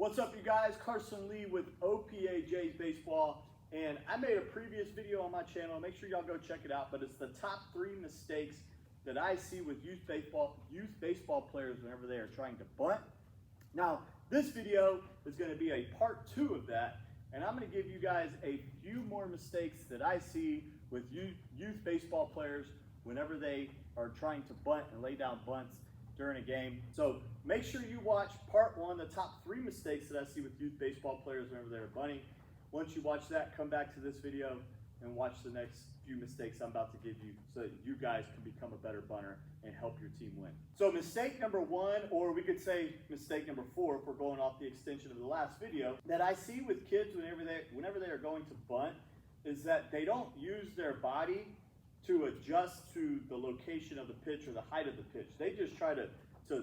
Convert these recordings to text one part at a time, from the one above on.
What's up, you guys? Carson Lee with OPA JAYS Baseball, and I made a previous video on my channel. Make sure y'all go check it out. But it's the top 3 mistakes that I see with youth baseball players whenever they are trying to bunt. Now, this video is going to be a part 2 of that, and I'm going to give you guys a few more mistakes that I see with youth baseball players whenever they are trying to bunt and lay down bunts during a game. So make sure you watch part 1, the top 3 mistakes that I see with youth baseball players whenever they're bunting. Once you watch that, come back to this video and watch the next few mistakes I'm about to give you so that you guys can become a better bunter and help your team win. So mistake number 1, or we could say mistake number 4 if we're going off the extension of the last video, that I see with kids whenever they are going to bunt is that they don't use their body to adjust to the location of the pitch or the height of the pitch. They just try to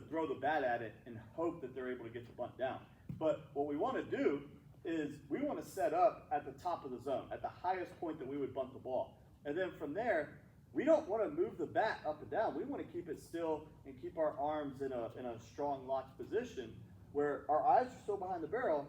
throw the bat at it and hope that they're able to get the bunt down. But what we want to do is we want to set up at the top of the zone, at the highest point that we would bunt the ball. And then from there, we don't want to move the bat up and down. We want to keep it still and keep our arms in a strong locked position where our eyes are still behind the barrel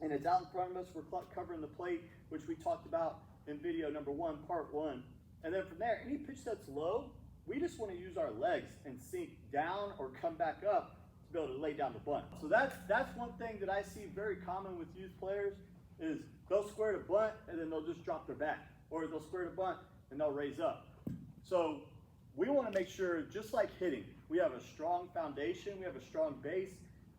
and it's out in front of us. We're covering the plate, which we talked about in video number 1, part 1. And then from there, any pitch that's low, we just want to use our legs and sink down or come back up to be able to lay down the bunt. So that's one thing that I see very common with youth players is they'll square to bunt and then they'll just drop their back, or they'll square to bunt and they'll raise up. So we want to make sure, just like hitting, we have a strong foundation, we have a strong base.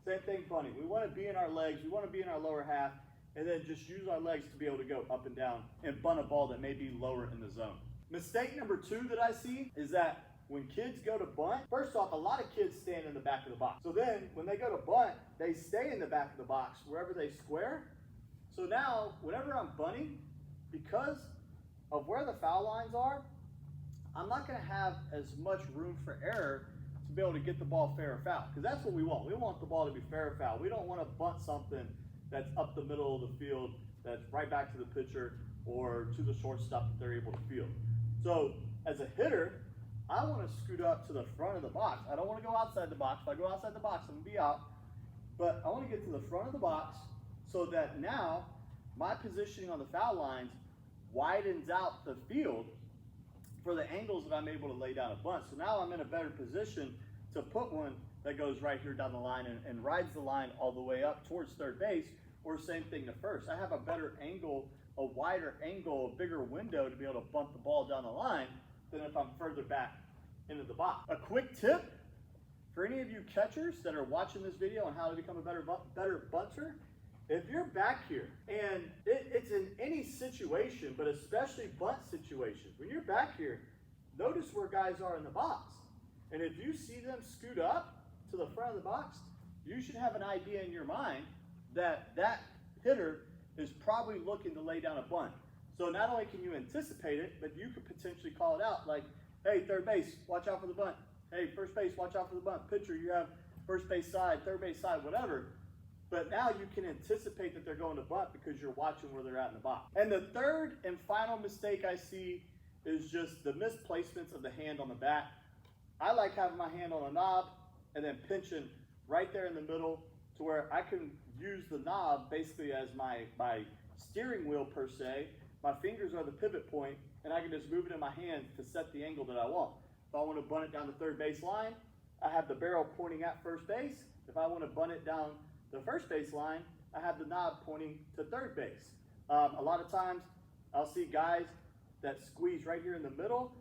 Same thing bunting. We want to be in our legs, we want to be in our lower half, and then just use our legs to be able to go up and down and bunt a ball that may be lower in the zone. Mistake number 2 that I see is that when kids go to bunt, first off, a lot of kids stand in the back of the box. So then when they go to bunt, they stay in the back of the box wherever they square. So now, whenever I'm bunting, because of where the foul lines are, I'm not going to have as much room for error to be able to get the ball fair or foul, because that's what we want. We want the ball to be fair or foul. We don't want to bunt something that's up the middle of the field, that's right back to the pitcher or to the shortstop that they're able to field. So as a hitter, I want to scoot up to the front of the box. I don't want to go outside the box. If I go outside the box, I'm going to be out. But I want to get to the front of the box so that now my positioning on the foul lines widens out the field for the angles that I'm able to lay down a bunt. So now I'm in a better position to put one that goes right here down the line and rides the line all the way up towards third base, or same thing to first. I have a better angle, a wider angle, a bigger window to be able to bump the ball down the line than if I'm further back into the box. A quick tip for any of you catchers that are watching this video on how to become a better bunter: if you're back here, and it's in any situation, but especially bunt situations, when you're back here, notice where guys are in the box. And if you see them scoot up to the front of the box, you should have an idea in your mind that that hitter is probably looking to lay down a bunt. So not only can you anticipate it, but you could potentially call it out like, hey, third base, watch out for the bunt. Hey, first base, watch out for the bunt. Pitcher, you have first base side, third base side, whatever. But now you can anticipate that they're going to bunt because you're watching where they're at in the box. And the third and final mistake I see is just the misplacements of the hand on the bat. I like having my hand on a knob and then pinching right there in the middle to where I can use the knob basically as my steering wheel per se. My fingers are the pivot point, and I can just move it in my hand to set the angle that I want. If I want to bunt it down the third base line, I have the barrel pointing at first base. If I want to bunt it down the first base line, I have the knob pointing to third base. A lot of times I'll see guys that squeeze right here in the middle.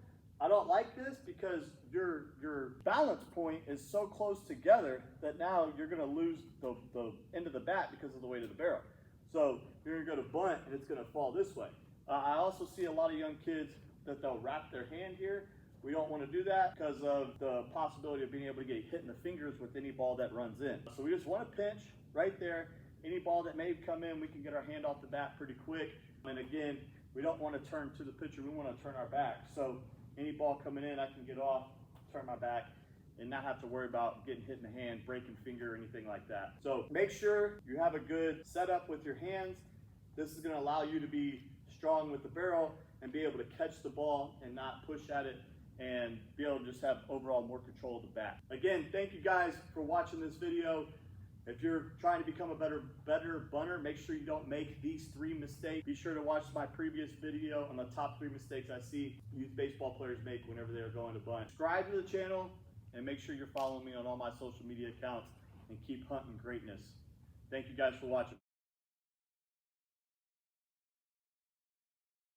I don't like this because your balance point is so close together that now you're going to lose the end of the bat because of the weight of the barrel. So you're going to go to bunt and it's going to fall this way. I also see a lot of young kids that they'll wrap their hand here. We don't want to do that because of the possibility of being able to get hit in the fingers with any ball that runs in. So we just want to pinch right there. Any ball that may come in, we can get our hand off the bat pretty quick. And again, we don't want to turn to the pitcher, we want to turn our back. So any ball coming in, I can get off, turn my back, and not have to worry about getting hit in the hand, breaking finger, or anything like that. So make sure you have a good setup with your hands. This is going to allow you to be strong with the barrel and be able to catch the ball and not push at it and be able to just have overall more control of the bat. Again, thank you guys for watching this video. If you're trying to become a better bunter, make sure you don't make these 3 mistakes. Be sure to watch my previous video on the top 3 mistakes I see youth baseball players make whenever they're going to bunt. Subscribe to the channel and make sure you're following me on all my social media accounts and keep hunting greatness. Thank you guys for watching.